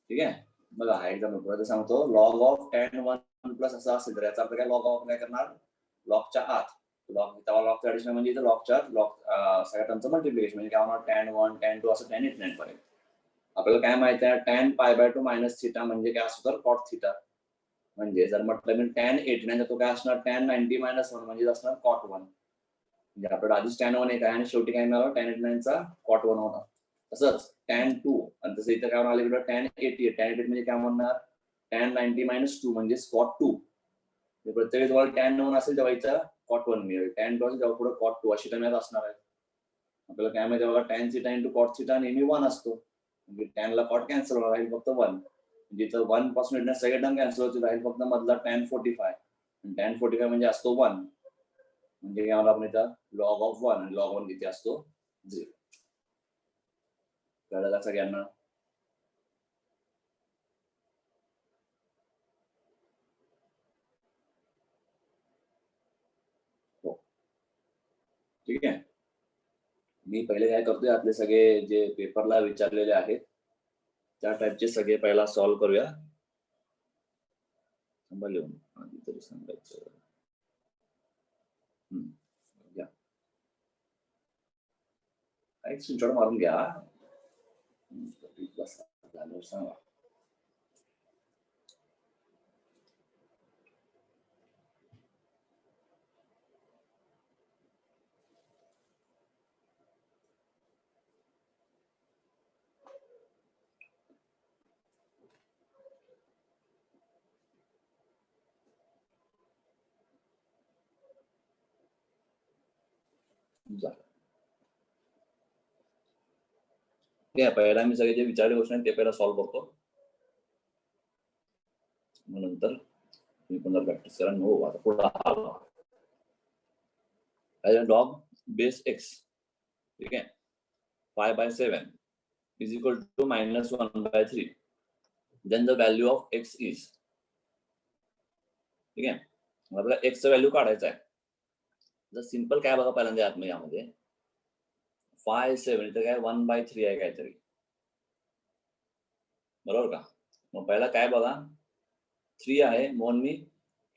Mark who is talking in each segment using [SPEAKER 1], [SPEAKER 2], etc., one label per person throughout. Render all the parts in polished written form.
[SPEAKER 1] ठीक आहे. बघा हा एक्झाम्पल सांगतो, लॉग ऑफ tan 1 प्लस असा असेल तर याचा अर्थ काय, लॉग ऑफ काय करणार, लॉगच्या आत लॉग, तेव्हा लॉगचं ऍडिशन म्हणजे इथं लॉगच्या लॉग सगळ्या टर्मचं मल्टिप्लिकेशन म्हणजे काय होणार, tan 1 tan 2 असं tan 8 9 पर्यंत. आपल्याला काय माहिती आहे, tan π/2 मायनस थिटा म्हणजे काय असतो तर cot थिटा. म्हणजे जर म्हटलं मी tan 89 तर तो काय असणार, tan 90 मायनस 1 म्हणजे असणार cot 1. म्हणजे आपल्याला आधीच tan 1 एक आहे आणि शेवटी काय मिळालं, tan 89 चा cot 1 होणार. तसंच tan 2 आणि तसं इथं काय आलं इकडं tan 88. tan 88 म्हणजे काय म्हणणार, tan 90 मायनस 2 म्हणजे cot 2. प्रत्येक जेव्हा tan 1 असेल तेव्हा इथं cot 1 मिळेल, tan 2 असेल तेव्हा पुढे cot 2 अशी टर्म असणार आहे. आपल्याला काय माहिती बघा, tan theta into cot theta नेहमी 1 असतो. म्हणजे tan ला cot कॅन्सल होणार, राहील फक्त 1. म्हणजे इथं 1 पासून सगळे टर्म कॅन्सल होतील, राहील फक्त मधला tan 45. tan 45 म्हणजे असतो 1. म्हणजे काय आपण इथं लॉग ऑफ 1 आणि लॉग 1 किती असतो 0. कळलं का सगळ्यांना? हो, ठीक आहे. मी पहिले काय करतोय, आपले सगळे जे पेपरला विचारलेले आहेत त्या टाइपचे सगळे पहिला सॉल्व्ह करूया. लिहून आधी तरी सांगायचं. एक स्क्रीनशॉट मारून घ्या. सांगा. पहिला मी सगळे जे विचारले क्वेश्चन आहेत ते पहिला सॉल्व्ह करतो, मग नंतर तुम्ही पण प्रॅक्टिस करा. हो, आता पुढे लॉग बेस एक्स, ठीक आहे, 5/7 is equal to -1/3. then the value of x is, ठीक आहे. आपल्याला x चं व्हॅल्यू काढायचं आहे. जर सिंपल काय बघा पहिल्यांदा यामध्ये 5/7 तर काय 1/3 आहे काहीतरी, बरोबर का. मग पहिला काय बघा 3 आहे, म्हणून मी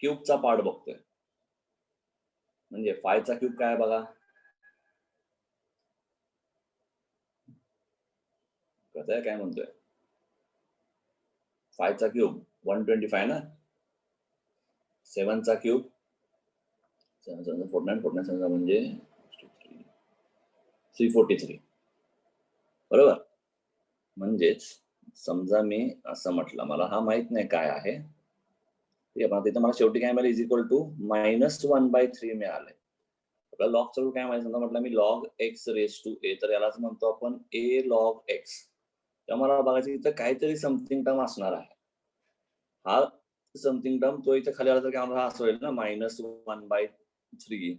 [SPEAKER 1] क्यूबचा पार्ट बघतोय. म्हणजे 5 चा क्यूब काय बघा, काय म्हणतोय 5 चा क्यूब 125 ना, 7 चा क्यूब 49 म्हणजे 343, बरोबर. म्हणजेच समजा मी असं म्हटलं, मला हा माहित नाही काय आहे, तिथं मला शेवटी काय मिळालं, इज इक्वल टू -1/3 मिळालंय. आपल्याला लॉग चं काय माहिती, समजा म्हटलं मी लॉग एक्स रेस टू ए, तर यालाच म्हणतो आपण ए लॉग एक्स. तेव्हा मला बघायचं इथं काहीतरी समथिंग टर्म असणार आहे. हा समथिंग टर्म तो इथे खाली आला तर काय होणार, हा असं होईल ना -1/3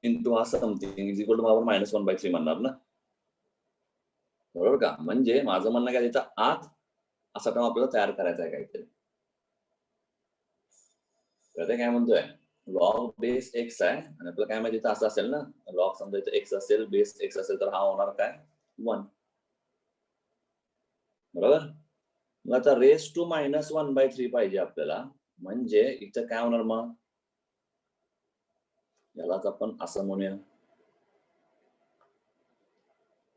[SPEAKER 1] इंटू हा समथिंग इज इक्वल टू आपण -1/3 म्हणणार ना, बरोबर का. म्हणजे माझं म्हणणं काय, तिथं आत असा टर्म आपल्याला तयार करायचा आहे काहीतरी. तर काय म्हणतोय, लॉग बेस एक्स आहे आणि आपल्याला काय माहिती असं असेल ना, लॉग समजा इथं एक्स असेल, बेस एक्स असेल तर हा होणार काय 1, बरोबर. मग आता रेस टू -1/3 पाहिजे आपल्याला, म्हणजे इथं काय होणार, मग यालाच आपण असं म्हणूया.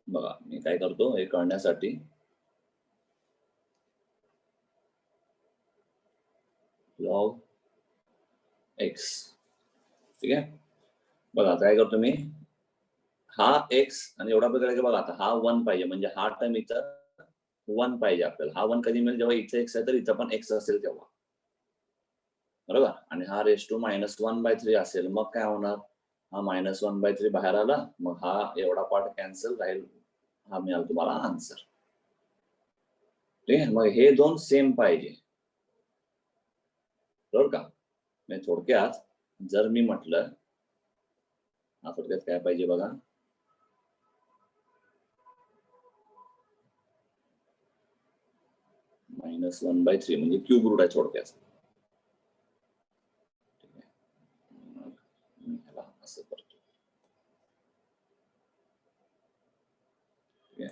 [SPEAKER 1] बघा मी काय करतो हे कळण्यासाठी, लॉग एक्स, ठीक आहे. बघा काय करतो मी, हा एक्स आणि एवढा बघायला बघा, आता हा 1 पाहिजे, म्हणजे हा टर्म इथं 1 पाहिजे आपल्याला. हा 1 कधी मिळेल, जेव्हा इथे एक्स आहे तर इथं पण एक्स असेल तेव्हा, बरोबर. आणि हा रेस टू -1/3 असेल, मग काय होणार, हा -1/3 बाहेर आला, मग हा एवढा पार्ट कॅन्सल राहील, हा मिळाला तुम्हाला आन्सर, ठीक आहे. मग हे दोन सेम पाहिजे, बरोबर का. म्हणजे थोडक्यात जर मी म्हटलं, थोडक्यात काय पाहिजे बघा, -1/3 म्हणजे क्यूब रूट आहे थोडक्यात. असं करतो, ठीक आहे.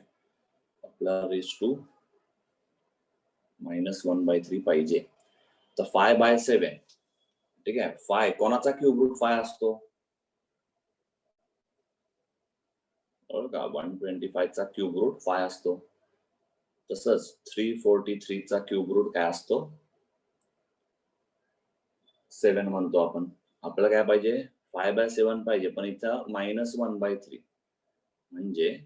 [SPEAKER 1] आपला रेस टू -1/3 पाहिजे. तर 5/7 ठीक आहे. 5 कोणाचा क्यूब रूट 5 असतो? बरोबर का? 125 चा क्यूब रूट 5 असतो. तसंच 343 चा क्यूब रूट काय असतो? 7 म्हणतो आपण. आपल्याला काय पाहिजे? 5/7 पाहिजे, पण इथं -1/3 म्हणजे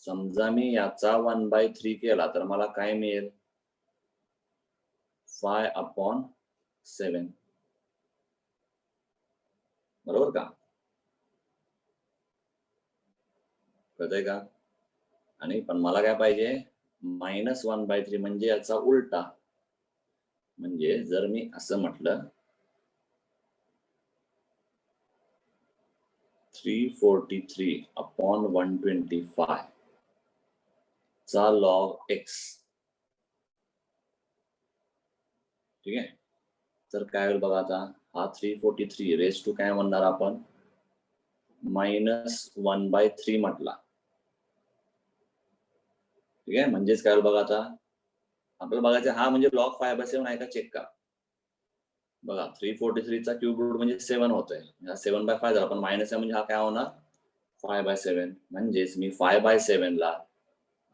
[SPEAKER 1] समजा मी याचा 1/3 केला तर मला काय मिळेल? 5/7 बरोबर का? कळतंय का? आणि पण मला काय पाहिजे? -1/3 म्हणजे याचा उलटा. म्हणजे जर मी असं म्हटलं 343/125 चा लॉग x ठीक आहे. तर काय होईल बघा आता? हा 343 रेज टू काय म्हणणार आपण? -1/3 म्हटला. ठीक आहे. म्हणजेच काय होईल बघा आता? आपल्याला बघायचं हा म्हणजे लॉग 5/7 आहे का चेक करा. बघा 343 चा क्यूब रूट म्हणजे 7 होतोय. 7/5 झाला, पण मायनस आहे म्हणजे हा काय होणार? 5/7. म्हणजेच मी 5/7 ला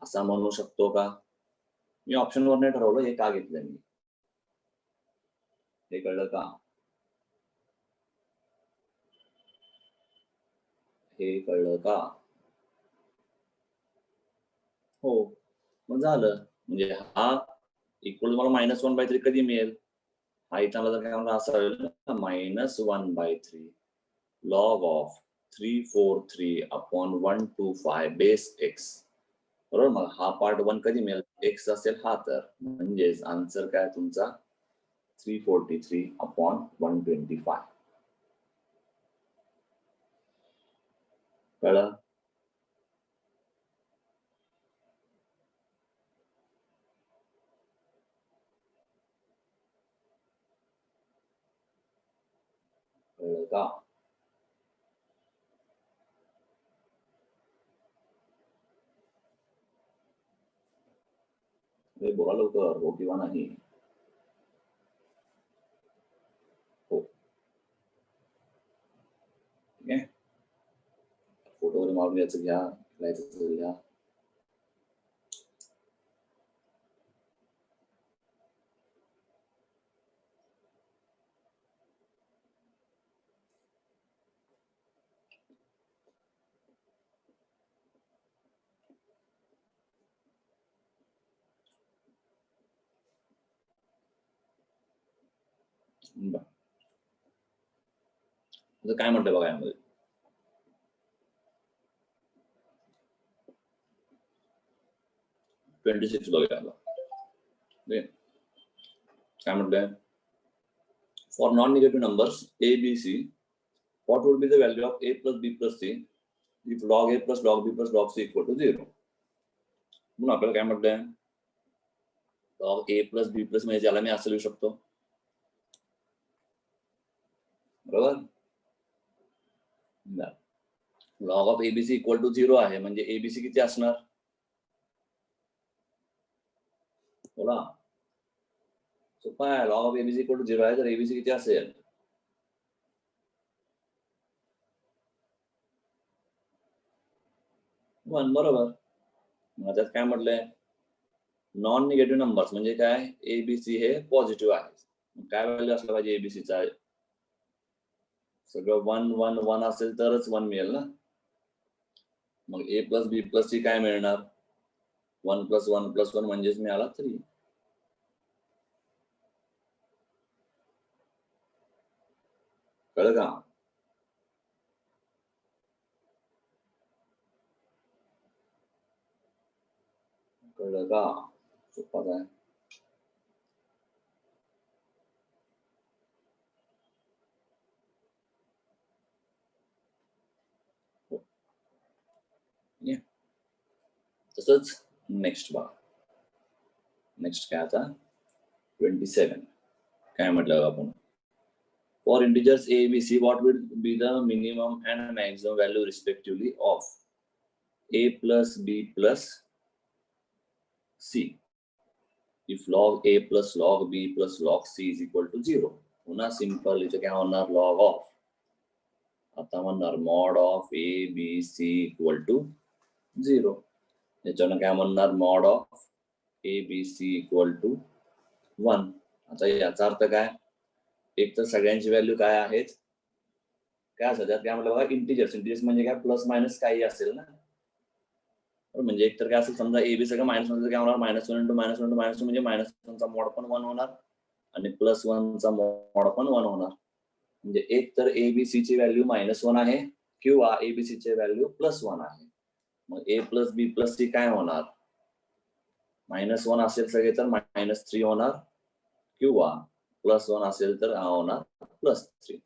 [SPEAKER 1] असा म्हणू शकतो का? मी ऑप्शन वर नाही ठरवलं हे का घेतलं मी. हे कळलं का? हे कळलं का? हो. मग झालं. म्हणजे हा इक्वल तुम्हाला -1/3 कधी मिळेल? हा इथं जर काय म्हणलं असं होईल ना -1/3 लॉग ऑफ 343/125 बेस x बरोबर. मग हा पार्ट 1 कधी मिळेल? x असेल हा तर. म्हणजेच आन्सर काय तुमचा 343/125 कळलं? कळलं का? हे बोला लवकर, हो किंवा नाही. हो. ठीक आहे. फोटो वगैरे मारून याचं घ्या, लिहायचं घ्या. बरं. काय म्हणतंय बघा यामध्ये? 26 बघूया आता. काय म्हटलंय? For non-negative numbers a, b, c, what would be the value of a plus b plus c if log a plus log b plus log c equal to 0? म्हणून आपल्याला काय म्हटलंय? log a plus b plus म्हणजे ज्याला मी असं लिहू शकतो. बरोबर? log of abc equal to 0 आहे म्हणजे abc किती असणार? बोला. सोपं आहे. log of abc equal to 0 आहे तर abc किती असेल? 1 बरोबर. मग त्यात काय म्हटलंय? नॉन निगेटिव्ह नंबर्स म्हणजे काय? एबीसी हे पॉझिटिव्ह आहे. काय व्हॅल्यू असलं पाहिजे एबीसीचा? सगळं 1 1 1 असेल तरच 1 मिळेल ना. मग ए प्लस बी प्लस सी काय मिळणार? 1 + 1 + 1 म्हणजेच मिळाला 3. कळलं का? कळलं का? सोपाच आहे. तसंच नेक्स्ट बघा. नेक्स्ट काय आता? 27 काय म्हटलं आपण? For integers a, b, c, what will be the minimum and maximum value respectively of a plus b plus c? If log a plus log b plus log c is equal to 0. पुन्हा simple इथे काय होणार log of आता म्हणणार mod of a b c equal to 0. याच्यानं काय म्हणणार mod of a b c equal to 1. आता याचा अर्थ काय एक तर सगळ्यांची व्हॅल्यू काय आहेत काय असं त्यात काय म्हटलं बघा इंटिजर्स म्हणजे काय प्लस मायनस काही असेल ना म्हणजे एक तर काय असेल समजा ए बी सगळं -1 काय होणार -1 इंटू -1 इंटू -2 म्हणजे -1चा मॉड पण 1 होणार आणि +1चा मॉड पण 1 होणार म्हणजे एक तर एबीसी ची व्हॅल्यू -1 आहे किंवा एबीसी ची व्हॅल्यू +1 आहे. मग ए प्लस बी प्लस सी काय होणार -1 असेल सगळे तर -3 होणार किंवा +1 असेल तर हा होणार +3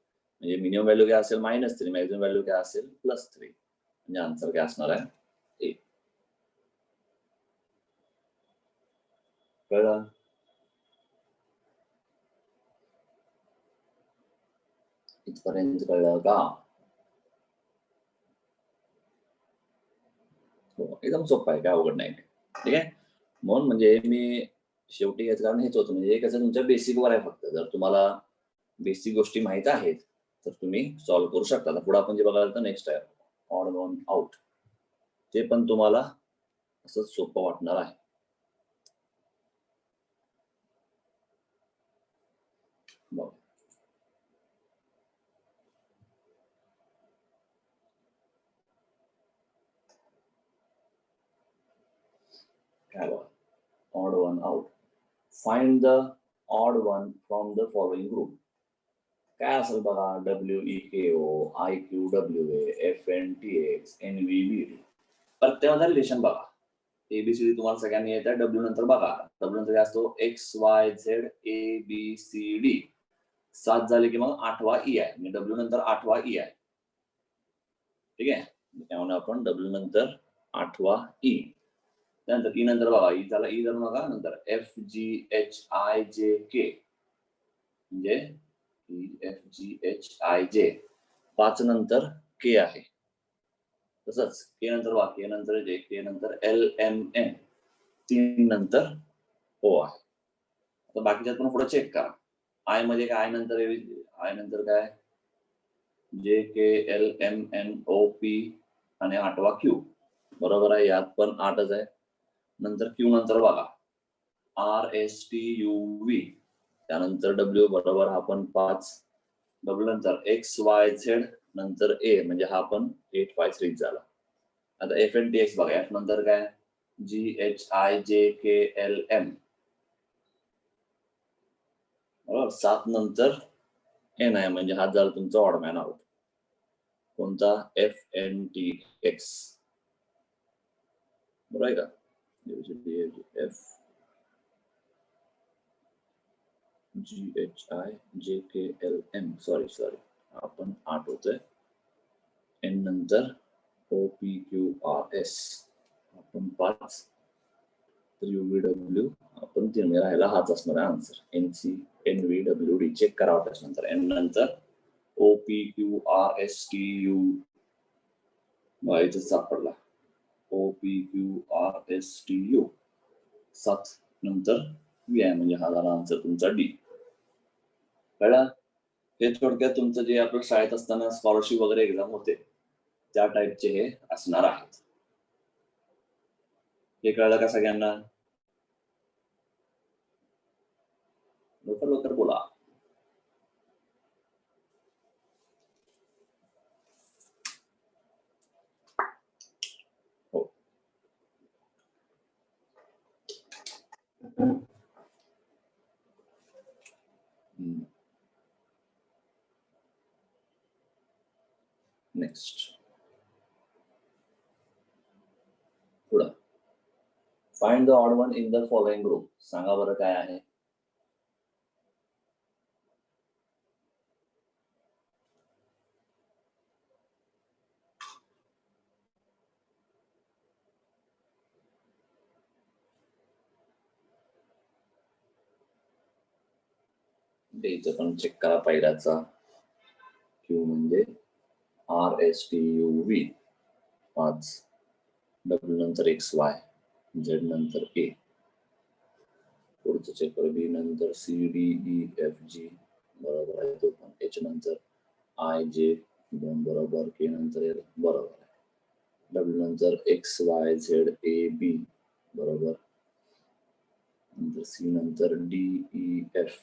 [SPEAKER 1] म्हणजे मिनिमम व्हॅल्यू काय असेल -3 मॅक्सिमम व्हॅल्यू काय असेल +3 म्हणजे आन्सर काय असणार आहे ए. कळलं इथपर्यंत कळलं का हो एकदम सोपं आहे काय अवघड नाही ठीक आहे म्हणून म्हणजे मी शेवटी याचं कारण हेच होतं म्हणजे कसं तुमच्या बेसिकवर आहे फक्त जर तुम्हाला बेसिक गोष्टी माहित आहेत तर तुम्ही सॉल्व्ह करू शकता पुढे आपण जे बघायला तर नेक्स्ट आहे ऑड वन आउट ते पण तुम्हाला असं सोपं वाटणार आहे. बघ काय बघा odd one out find the odd one from the following group काय असेल बघा WEKO IQWA FNTX NVBD प्रत्येकाचा रिलेशन बघा एबीसीडी तुम्हाला सगळ्यांनी येत आहे डब्ल्यू नंतर बघा डब्ल्यू नंतर असतो XYZ ABCD 7 झाले की मग 8वा ई आहे म्हणजे डब्ल्यू नंतर 8वा ई आहे ठीक आहे त्यामुळे आपण डब्ल्यू नंतर 8वा ई त्यानंतर ई नंतर बघा ई झाला ई धरू नका नंतर FGHIJK म्हणजे FGHIJ 5 नंतर के आहे तसंच के नंतर बघा के नंतर जे के नंतर LMN 3 नंतर ओ आहे आता बाकीच्यात पण पुढे चेक करा आय मध्ये काय आय नंतर काय JKLMNOP आणि 8वा क्यू बरोबर आहे यात पण 8च आहे नंतर क्यू नंतर बघा RSTUV त्यानंतर डब्ल्यू बरोबर हा पण 5 डब्ल्यू नंतर XYZ नंतर ए म्हणजे हा पण 853 झाला आता FNTX बघा एफ नंतर काय GHIJKLM बरोबर 7 नंतर एन आहे म्हणजे हा झाला तुमचा ऑडमॅन आउट कोणता FNTX बरोबर आहे का F GHIJKLM सॉरी आपण 8 होतोय एन नंतर OPQRS आपण 5 तर UVW आपण 3 राहिला हाच असणार आहे आन्सर NVWD चेक करावं त्याच्यानंतर एन नंतर OPQRSTU इथं सापडला OPQRSTU 7 नंतर व्ही आहे म्हणजे हा झाला आन्सर तुमचा डी कळलं हे थोडक्यात तुमचं जे आपलं शाळेत असताना स्कॉलरशिप वगैरे एक्झाम होते त्या टाईपचे हे असणार आहेत हे कळलं का सगळ्यांना लवकर बोला हो नेक्स्ट पुढं find the odd one in the following group सांगा बरं काय आहे इथं पण चेक करा पहिल्याचा क्यू म्हणजे RSTUV 5 डब्ल्यू नंतर XY Z नंतर A पुढचं चेक करू. बी नंतर C D E F G बरोबर आहे तो पण. एच नंतर आय जे 2 बरोबर. के नंतर बरोबर आहे. डब्ल्यू नंतर X Y Z A B बरोबर. नंतर सी नंतर डी ई एफ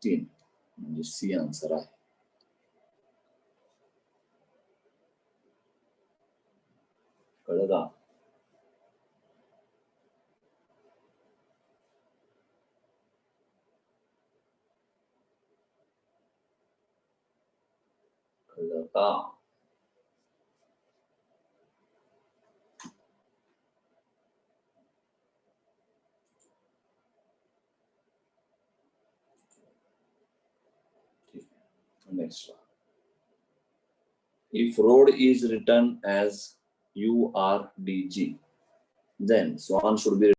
[SPEAKER 1] 3 म्हणजे सी आन्सर आहे. कळलं का? कळलं का? Next one. If road is written as URDG, then so on should be